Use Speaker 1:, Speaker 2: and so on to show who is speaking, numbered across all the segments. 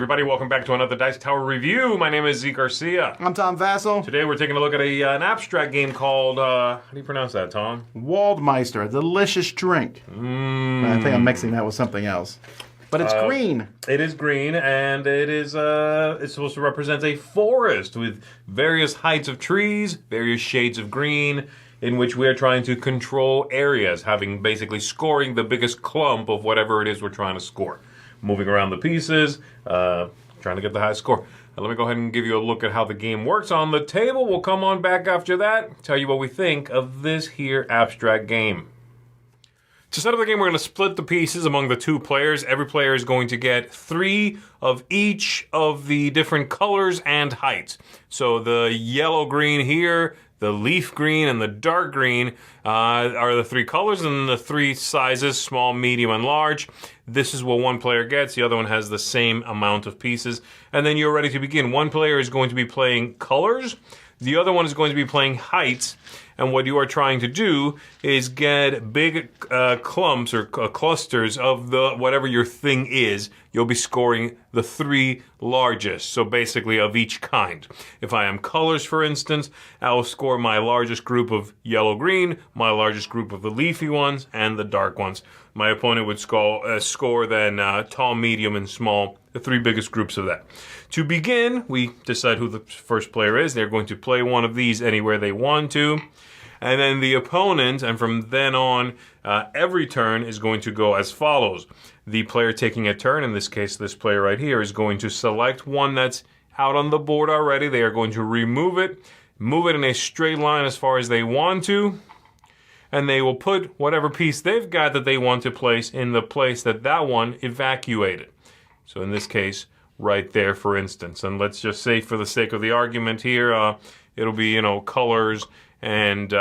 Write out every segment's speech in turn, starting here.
Speaker 1: everybody. Welcome back to another Dice Tower review. My name is Zeke Garcia.
Speaker 2: I'm Tom Vassell.
Speaker 1: Today we're taking a look at an abstract game called, how do you pronounce that, Tom?
Speaker 2: WaldMeister, a delicious drink. I think I'm mixing that with something else. But it's green.
Speaker 1: It is green, and it is it's supposed to represent a forest with various heights of trees, various shades of green, in which we are trying to control areas, having basically scoring the biggest clump of whatever it is we're trying to score. Moving around the pieces, trying to get the highest score. Let me go ahead and give you a look at how the game works on the table. We'll come on back after that, tell you what we think of this here abstract game. To set up the game, we're going to split the pieces among the two players. Every player is going to get 3 of each of the different colors and heights. So the yellow-green here, the leaf green, and the dark green are the 3 colors, and the 3 sizes, small, medium, and large. This is what one player gets. The other one has the same amount of pieces. And then you're ready to begin. One player is going to be playing colors. The other one is going to be playing heights. And what you are trying to do is get big clumps or clusters of the whatever your thing is. You'll be scoring the 3 largest, so basically of each kind. If I am colors, for instance, I will score my largest group of yellow-green, my largest group of the leafy ones, and the dark ones. My opponent would score then tall, medium, and small, the 3 biggest groups of that. To begin, we decide who the first player is. They're going to play one of these anywhere they want to. And then the opponent, and from then on, every turn is going to go as follows. The player taking a turn, in this case, this player right here, is going to select one that's out on the board already. They are going to remove it, move it in a straight line as far as they want to, and they will put whatever piece they've got that they want to place in the place that that one evacuated. So in this case, right there, for instance. And let's just say, for the sake of the argument here, it'll be, colors and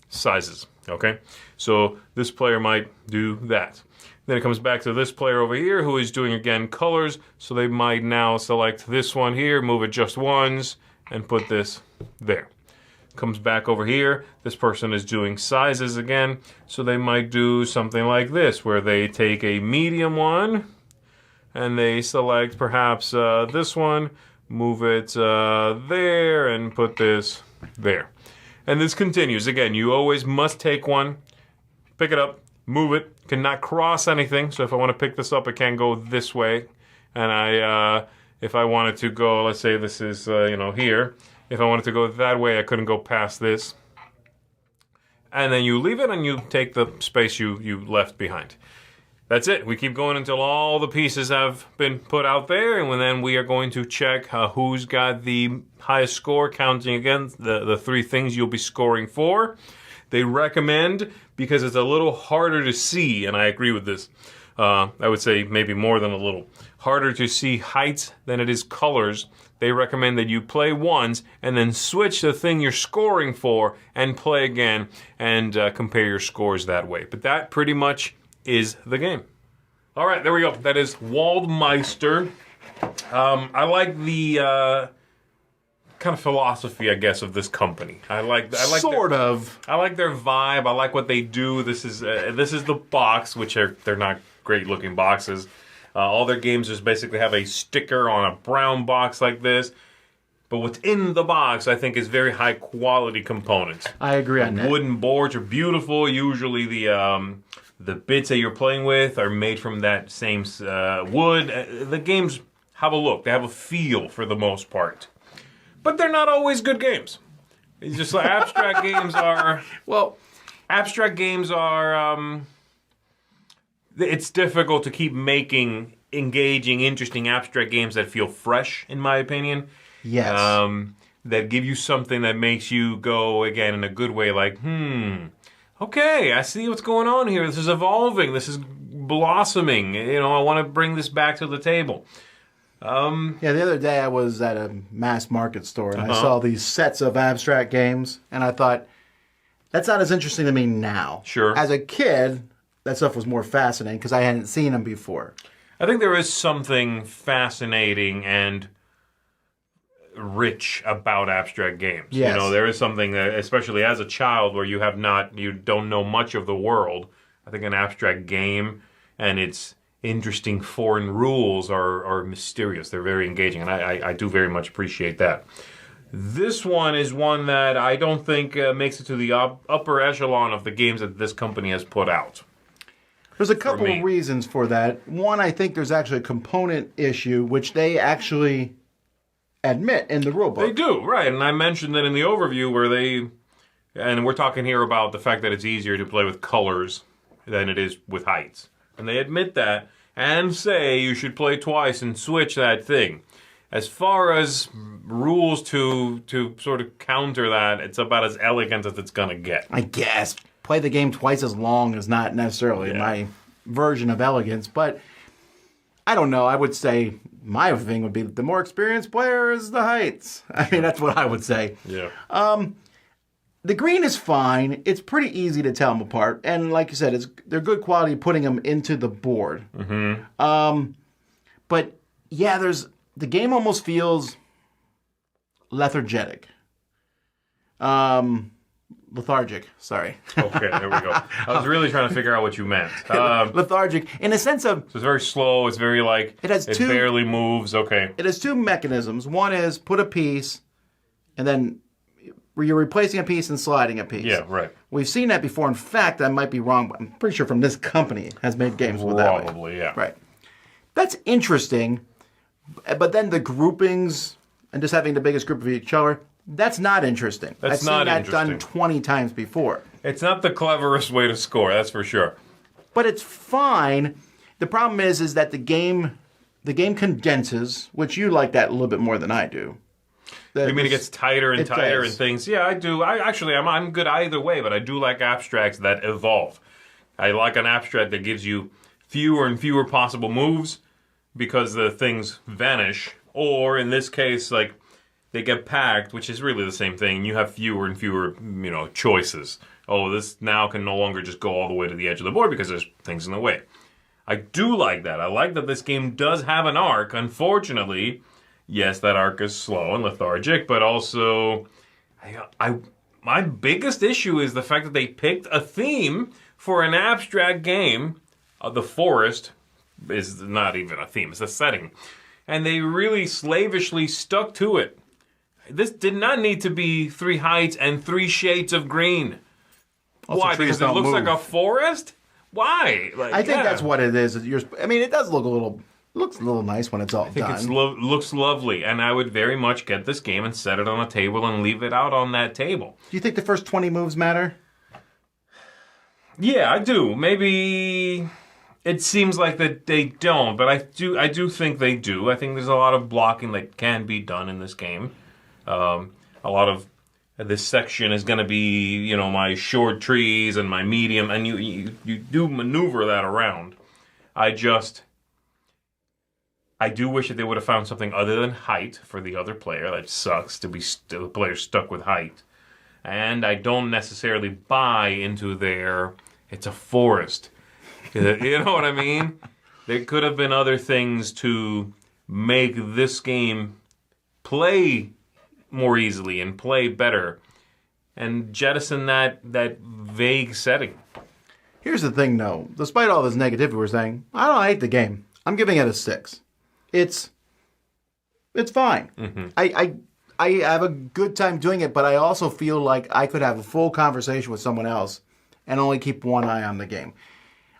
Speaker 1: sizes, okay? So this player might do that. Then it comes back to this player over here who is doing, again, colors. So they might now select this one here, move it just once, and put this there. Comes back over here. This person is doing sizes again. So they might do something like this, where they take a medium one, and they select perhaps this one, move it there, and put this there. And this continues. Again, you always must take one, pick it up, move it, cannot cross anything. So if I want to pick this up, it can go this way. And if I wanted to go, let's say this is, here. If I wanted to go that way, I couldn't go past this. And then you leave it and you take the space you left behind. That's it. We keep going until all the pieces have been put out there, and then we are going to check who's got the highest score, counting again the 3 things you'll be scoring for. They recommend, because it's a little harder to see, and I agree with this, I would say maybe more than a little, harder to see heights than it is colors. They recommend that you play once and then switch the thing you're scoring for and play again and compare your scores that way. But that pretty much is the game. All right, there we go. That is WaldMeister. I like the kind of philosophy, I guess, of this company. I like their vibe. I like what they do. This is the box, which they're not great looking boxes. All their games just basically have a sticker on a brown box like this. But what's in the box, I think, is very high quality components.
Speaker 2: I agree on that.
Speaker 1: Wooden boards are beautiful. Usually the bits that you're playing with are made from that same wood. The games have a look. They have a feel for the most part. But they're not always good games. It's just like abstract games are... Well, abstract games are... it's difficult to keep making engaging, interesting abstract games that feel fresh, in my opinion.
Speaker 2: Yes.
Speaker 1: That give you something that makes you go, again, in a good way, like, okay, I see what's going on here. This is evolving. This is blossoming. I want to bring this back to the table.
Speaker 2: The other day I was at a mass market store and I saw these sets of abstract games and I thought, that's not as interesting to me now.
Speaker 1: Sure.
Speaker 2: As a kid, that stuff was more fascinating because I hadn't seen them before.
Speaker 1: I think there is something fascinating and rich about abstract games.
Speaker 2: Yes.
Speaker 1: There is something that, especially as a child where you don't know much of the world. I think an abstract game and its interesting foreign rules are mysterious. They're very engaging, and I do very much appreciate that. This one is one that I don't think makes it to the upper echelon of the games that this company has put out.
Speaker 2: There's a couple of reasons for that. One, I think there's actually a component issue, which they actually admit in the rulebook.
Speaker 1: They do, right. And I mentioned that in the overview where and we're talking here about the fact that it's easier to play with colors than it is with heights. And they admit that and say you should play twice and switch that thing. As far as rules to sort of counter that, it's about as elegant as it's going to get.
Speaker 2: I guess. Play the game twice as long is not necessarily my version of elegance, but I don't know. I would say my thing would be the more experienced player is the heights. I mean, that's what I would say.
Speaker 1: Yeah.
Speaker 2: The green is fine. It's pretty easy to tell them apart. And like you said, they're good quality putting them into the board.
Speaker 1: Mm-hmm.
Speaker 2: But yeah, the game almost feels lethargic. Lethargic, sorry.
Speaker 1: Okay, there we go. I was really trying to figure out what you meant.
Speaker 2: Lethargic, in a sense of...
Speaker 1: So it's very slow, it's very it barely moves, okay.
Speaker 2: It has two mechanisms. One is put a piece, and then you're replacing a piece and sliding a piece.
Speaker 1: Yeah, right.
Speaker 2: We've seen that before. In fact, I might be wrong, but I'm pretty sure from this company has made games with that way.
Speaker 1: Probably, yeah.
Speaker 2: Right. That's interesting, but then the groupings and just having the biggest group of each other, that's not interesting. I've seen that done 20 times before.
Speaker 1: It's not the cleverest way to score, that's for sure.
Speaker 2: But it's fine. The problem is that the game condenses, which you like that a little bit more than I do.
Speaker 1: You mean it gets tighter and tighter and things? Yeah, I do. I'm good either way, but I do like abstracts that evolve. I like an abstract that gives you fewer and fewer possible moves because the things vanish. Or in this case, like they get packed, which is really the same thing. You have fewer and fewer, choices. Oh, this now can no longer just go all the way to the edge of the board because there's things in the way. I do like that. I like that this game does have an arc. Unfortunately, yes, that arc is slow and lethargic, but also my biggest issue is the fact that they picked a theme for an abstract game. The forest is not even a theme, it's a setting. And they really slavishly stuck to it. This did not need to be 3 heights and 3 shades of green.
Speaker 2: Also,
Speaker 1: why? Because it looks like a forest? Why?
Speaker 2: I think that's what it is. It does look looks a little nice when it's all done.
Speaker 1: I think it looks lovely, and I would very much get this game and set it on a table and leave it out on that table.
Speaker 2: Do you think the first 20 moves matter?
Speaker 1: Yeah, I do. Maybe it seems like that they don't, but I do think they do. I think there's a lot of blocking that can be done in this game. A lot of this section is going to be, my short trees and my medium, and you do maneuver that around. I do wish that they would have found something other than height for the other player. That sucks to be the player stuck with height. And I don't necessarily buy into it's a forest. You know what I mean? There could have been other things to make this game play more easily and play better and jettison that vague setting.
Speaker 2: Here's the thing, though. Despite all this negativity we're saying, I don't hate the game. I'm giving it a 6. It's fine. Mm-hmm. I have a good time doing it, but I also feel like I could have a full conversation with someone else and only keep one eye on the game.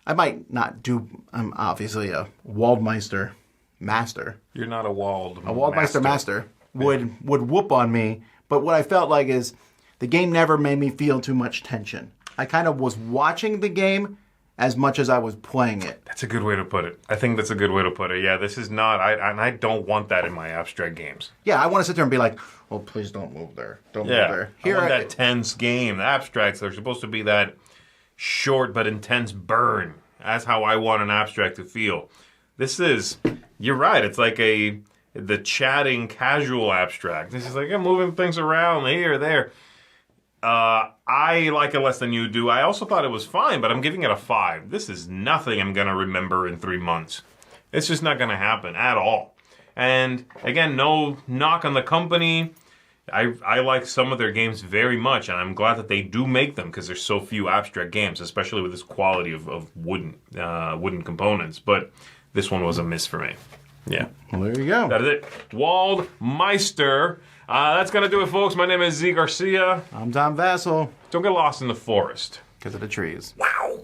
Speaker 2: I might not do... I'm obviously a WaldMeister master.
Speaker 1: You're not a
Speaker 2: WaldMeister master would whoop on me, but what I felt like is the game never made me feel too much tension. I kind of was watching the game as much as I was playing it.
Speaker 1: That's a good way to put it. I think that's a good way to put it. Yeah, this is not... I don't want that in my abstract games.
Speaker 2: Yeah, I want to sit there and be like, oh, please don't move there. Don't move there.
Speaker 1: I want that tense game. The abstracts, they're supposed to be that short but intense burn. That's how I want an abstract to feel. This is... You're right. It's like the chatting casual abstract. This is like, I'm moving things around here, there. I like it less than you do. I also thought it was fine, but I'm giving it a 5. This is nothing I'm going to remember in 3 months. It's just not going to happen at all. And again, no knock on the company. I like some of their games very much, and I'm glad that they do make them because there's so few abstract games, especially with this quality of wooden components. But this one was a miss for me. Yeah.
Speaker 2: Well, there you go.
Speaker 1: That is it. WaldMeister. That's going to do it, folks. My name is Z Garcia.
Speaker 2: I'm Tom Vassell.
Speaker 1: Don't get lost in the forest.
Speaker 2: Because of the trees.
Speaker 1: Wow.